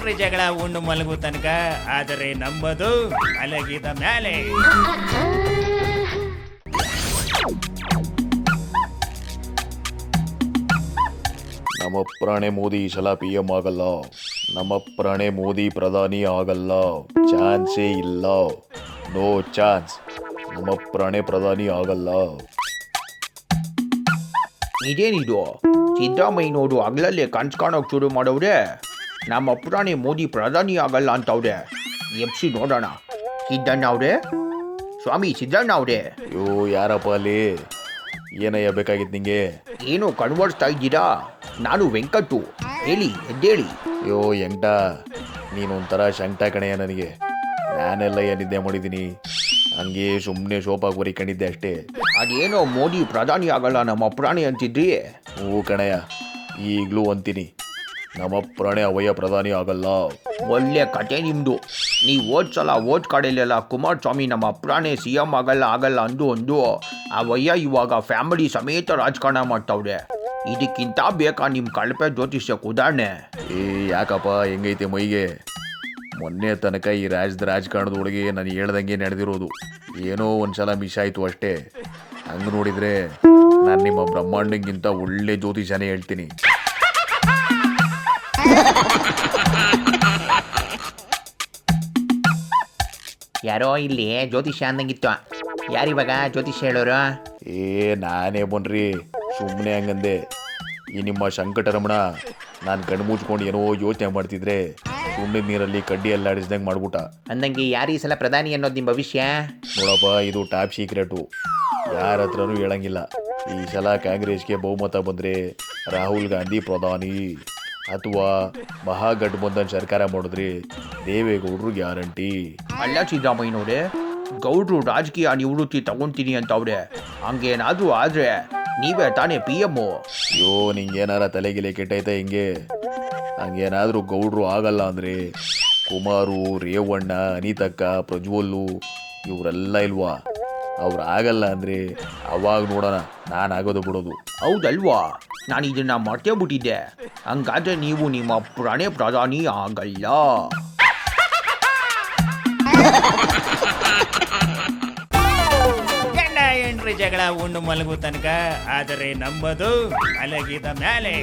ಏನ್ರಿ ಜಗಳ ಉಂಡು ಮಲಗು ತನಕ, ಆದರೆ ನಂಬದು ಮಲಗಿದ ಮೇಲೆ. ನಮ್ಮ ಪ್ರಾಣೆ ಮೋದಿ ಈ ಸಲ PM ಆಗಲ್ಲ. ನಮ್ಮ ಪ್ರಾಣೆ ಮೋದಿ ಪ್ರಧಾನಿ ಆಗಲ್ಲ. ಚಾನ್ಸೇ ಇಲ್ಲ. No chance. ನಮ್ಮ ಪ್ರಾಣೆ ಪ್ರಧಾನಿ ಆಗಲ್ಲ. ಇದೇನಿದು? ಸಿದ್ದರಾಮಯ್ಯನವರು ಹಗಲಲ್ಲೇ ಕನ್ಸು ಕಾಣೋಕೆ ಶುರು ಮಾಡವ್ರೆ. ನಮ್ಮ ಪುರಾಣಿ ಮೋದಿ ಪ್ರಧಾನಿ ಆಗಲ್ಲ ಅಂತವ್ರೆ. ಎಪ್ಸಿ ನೋಡೋಣ. ಸಿದ್ದಣ್ಣ ಅವರೇ, ಸ್ವಾಮಿ ಸಿದ್ದಣ್ಣ ಅವರೇ. ಅಯ್ಯೋ ಯಾರಪ್ಪ ಅಲ್ಲಿ? ಏನಯ್ಯ ಬೇಕಾಗಿತ್ತು ನಿಂಗೆ? ಏನು ಕನ್ವರ್ಸ್ತಾ ಇದ್ದೀರಾ? ನಾನು ವೆಂಕಟು. ಹೇಳಿ, ಎದ್ದೇಳಿ. ಅಯ್ಯೋ ಎಂಟ, ನೀನೊಂಥರ ಶಂಕ್ಟ ಕಣೆಯ ನನಗೆ. ನಾನೆಲ್ಲ ನಿದ್ದೆ ಮಾಡಿದ್ದೀನಿ, ಹಂಗೆ ಸುಮ್ಮನೆ ಶೋಪಾಗಿ ಬರೀಕೊಂಡಿದ್ದೆ ಅಷ್ಟೇ. ಅದೇನೋ ಮೋದಿ ಪ್ರಧಾನಿ ಆಗಲ್ಲ ನಮ್ಮ ಪ್ರಾಣಿ ಅಂತಿದ್ರಿ. ಹ್ಞೂ ಕಣಯ್ಯ, ಈಗಲೂ ಅಂತೀನಿ, ನಮ್ಮ ಪ್ರಾಣೆ ಅವಯ್ಯ ಪ್ರಧಾನಿ ಆಗಲ್ಲ. ಒಳ್ಳೆ ಕತೆ ನಿಮ್ಮದು. ನೀವು ಸಲ ಓಟ್ ಕಾಡಲೆಲ್ಲ ಕುಮಾರಸ್ವಾಮಿ ನಮ್ಮ ಪ್ರಾಣಿ CM ಆಗಲ್ಲ ಅಂದು ಅವಯ್ಯ ಇವಾಗ ಫ್ಯಾಮಿಲಿ ಸಮೇತ ರಾಜಕಾರಣ ಮಾಡ್ತಾವ್ರೆ. ಇದಕ್ಕಿಂತ ಬೇಕಾ ನಿಮ್ಮ ಕಳಪೆ ಜ್ಯೋತಿಷ್ಯಕ್ಕೆ ಉದಾಹರಣೆ? ಯಾಕಪ್ಪ ಹೆಂಗೈತೆ ಮೈಗೆ? ಮೊನ್ನೆ ತನಕ ಈ ರಾಜಕಾರಣದೊಳಗೆ ನಾನು ಹೇಳ್ದಂಗೆ ನಡೆದಿರೋದು. ಏನೋ ಒಂದ್ಸಲ ಮಿಸ್ ಆಯಿತು ಅಷ್ಟೇ. ಹಂಗೆ ನೋಡಿದರೆ ನಾನು ನಿಮ್ಮ ಬ್ರಹ್ಮಾಂಡಕ್ಕಿಂತ ಒಳ್ಳೆ ಜ್ಯೋತಿಷನೇ ಹೇಳ್ತೀನಿ. ಯಾರೋ ಇಲ್ಲಿ ಜ್ಯೋತಿಷ್ಯ ಅಂದಂಗಿತ್ತು. ಯಾರಿವಾಗ ಜ್ಯೋತಿಷ್ಯ ಹೇಳೋರು? ನಾನೇ ಬನ್ರಿ, ಸುಮ್ಮನೆ ಹಂಗಂದೆ. ಈ ನಿಮ್ಮ ಶಂಕಟರಮಣ ನಾನು ಕಣ್ಣು ಮುಚ್ಕೊಂಡು ಏನೋ ಯೋಚನೆ ಮಾಡ್ತಿದ್ರೆ ಸುಮ್ಮನೆ ನೀರಲ್ಲಿ ಕಡ್ಡಿ ಅಲ್ಲಾಡಿಸ್ದಂಗೆ ಮಾಡ್ಬಿಟ್ಟ. ಅಂದಂಗೆ ಯಾರು ಈ ಸಲ ಪ್ರಧಾನಿ ಅನ್ನೋದು ನಿಮ್ಮ ಭವಿಷ್ಯ? ನೋಡಪ್ಪ, ಇದು ಟಾಪ್ ಸೀಕ್ರೆಟು, ಯಾರ ಹತ್ರನೂ ಹೇಳಂಗಿಲ್ಲ. ಈ ಸಲ ಕಾಂಗ್ರೆಸ್ಗೆ ಬಹುಮತ ಬಂದರೆ ರಾಹುಲ್ ಗಾಂಧಿ ಪ್ರಧಾನಿ, ಅಥವಾ ಮಹಾಗಠಬಂಧನ್ ಸರ್ಕಾರ ಮಾಡಿದ್ರೆ ದೇವೇಗೌಡರು ಗ್ಯಾರಂಟಿ. ಅಲ್ಲ ಸಿದ್ದರಾಮಯ್ಯನವ್ರೆ, ಗೌಡ್ರು ರಾಜಕೀಯ ನಿವೃತ್ತಿ ತಗೊಂತೀನಿ ಅಂತವ್ರೆ. ಹಂಗೇನಾದರೂ ಆದರೆ ನೀವೇ ತಾನೇ PM. ಅಯ್ಯೋ ನಿಂಗೇನಾರ ತಲೆಗಿಲೆ ಕೆಟ್ಟೈತೆ ಹಿಂಗೆ? ಹಂಗೇನಾದರೂ ಗೌಡ್ರು ಆಗಲ್ಲ ಅಂದರೆ ಕುಮಾರು, ರೇವಣ್ಣ, ಅನಿತಕ್ಕ, ಪ್ರಜ್ವಲ್ಲು ಇವರೆಲ್ಲ ಇಲ್ವಾ? ಅವ್ರು ಆಗಲ್ಲ ಅಂದರೆ ಅವಾಗ ನೋಡೋಣ ನಾನು ಆಗೋದು ಬಿಡೋದು. ಹೌದಲ್ವಾ? ನಾನು ಇದನ್ನ ಮರ್ತೇ ಬಿಟ್ಟಿದ್ದೆ. ಹಂಗಾದ್ರೆ ನೀವು ನಿಮ್ಮ ಪ್ರಾಣಿ ಪ್ರಧಾನಿ ಆಗಲ್ಲ. ಗಂಡ ಏನ್ರಿ ಜಗಳ ಉಂಡು ಮಲಗು ತನಕ, ಆದರೆ ನಂಬದು ಮಲಗಿದ ಮೇಲೆ.